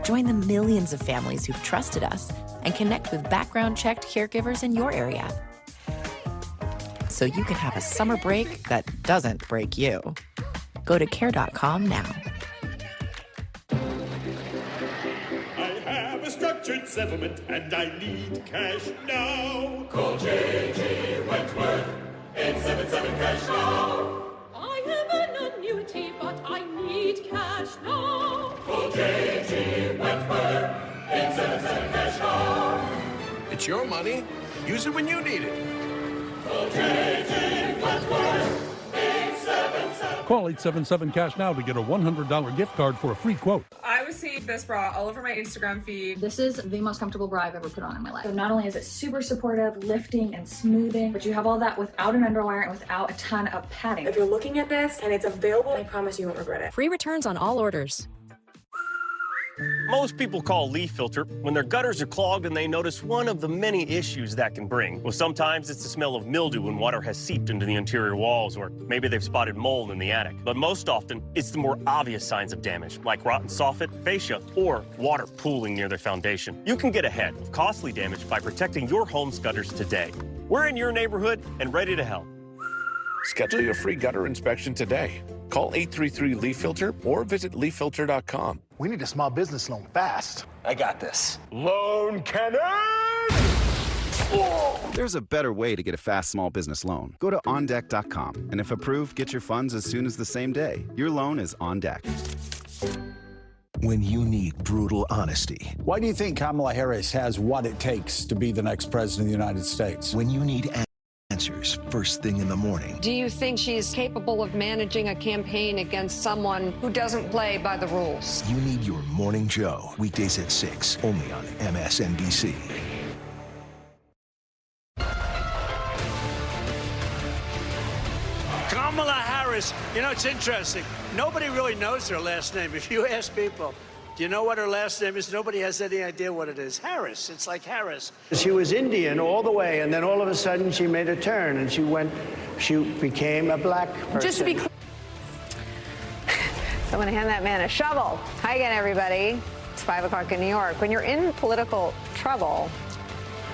Join the millions of families who've trusted us and connect with background-checked caregivers in your area. So you can have a summer break that doesn't break you. Go to Care.com now. I have a structured settlement and I need cash now. Call J.G. Wentworth, 877 cash now. I have an annuity, but I need cash now. Call J.G. Wentworth, 877 cash now. It's your money. Use it when you need it. Call J.G. Wentworth, 877. Call 877-CASH now to get a $100 gift card for a free quote. I was seeing this bra all over my Instagram feed. This is the most comfortable bra I've ever put on in my life. So not only is it super supportive, lifting and smoothing, but you have all that without an underwire and without a ton of padding. If you're looking at this and it's available, I promise you won't regret it. Free returns on all orders. Most people call leaf filter when their gutters are clogged and they notice one of the many issues that can bring. Well, sometimes it's the smell of mildew when water has seeped into the interior walls, or maybe they've spotted mold in the attic. But most often, it's the more obvious signs of damage, like rotten soffit, fascia, or water pooling near their foundation. You can get ahead of costly damage by protecting your home's gutters today. We're in your neighborhood and ready to help. Schedule your free gutter inspection today. Call 833-LEAF-FILTER or visit leaffilter.com. We need a small business loan fast. I got this. Loan cannon! There's a better way to get a fast small business loan. Go to OnDeck.com, and if approved, get your funds as soon as the same day. Your loan is on deck. When you need brutal honesty. Why do you think Kamala Harris has what it takes to be the next president of the United States? When you need answers first thing in the morning. Do you think she's capable of managing a campaign against someone who doesn't play by the rules? You need your Morning Joe, weekdays at 6, only on MSNBC. Kamala Harris, you know, it's interesting. Nobody really knows her last name. If you ask people, do you know what her last name is? Nobody has any idea what it is. Harris. It's like Harris. She was Indian all the way, and then all of a sudden she made a turn, and she became a black person. Just to be clear. So I'm going to hand that man a shovel. Hi again, everybody. It's 5 o'clock in New York. When you're in political trouble,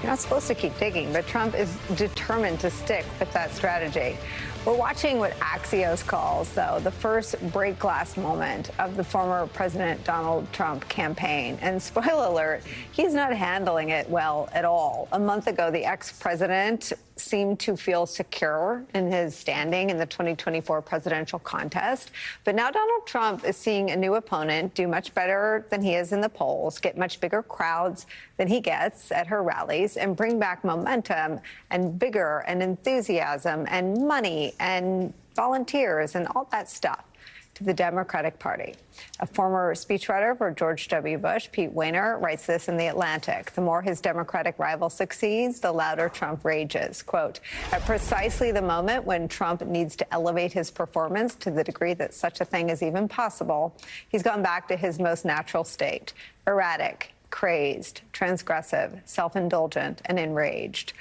you're not supposed to keep digging, but Trump is determined to stick with that strategy. We're watching what Axios calls, though, the first break glass moment of the former President Donald Trump campaign. And spoiler alert, he's not handling it well at all. A month ago, the ex-president seemed to feel secure in his standing in the 2024 presidential contest. But now Donald Trump is seeing a new opponent do much better than he is in the polls, get much bigger crowds than he gets at her rallies, and bring back momentum and vigor and enthusiasm and money and volunteers and all that stuff to the Democratic Party. A former speechwriter for George W. Bush, Pete Wehner, writes this in The Atlantic. The more his Democratic rival succeeds, the louder Trump rages. Quote, at precisely the moment when Trump needs to elevate his performance to the degree that such a thing is even possible, he's gone back to his most natural state, erratic, crazed, transgressive, self-indulgent, and enraged.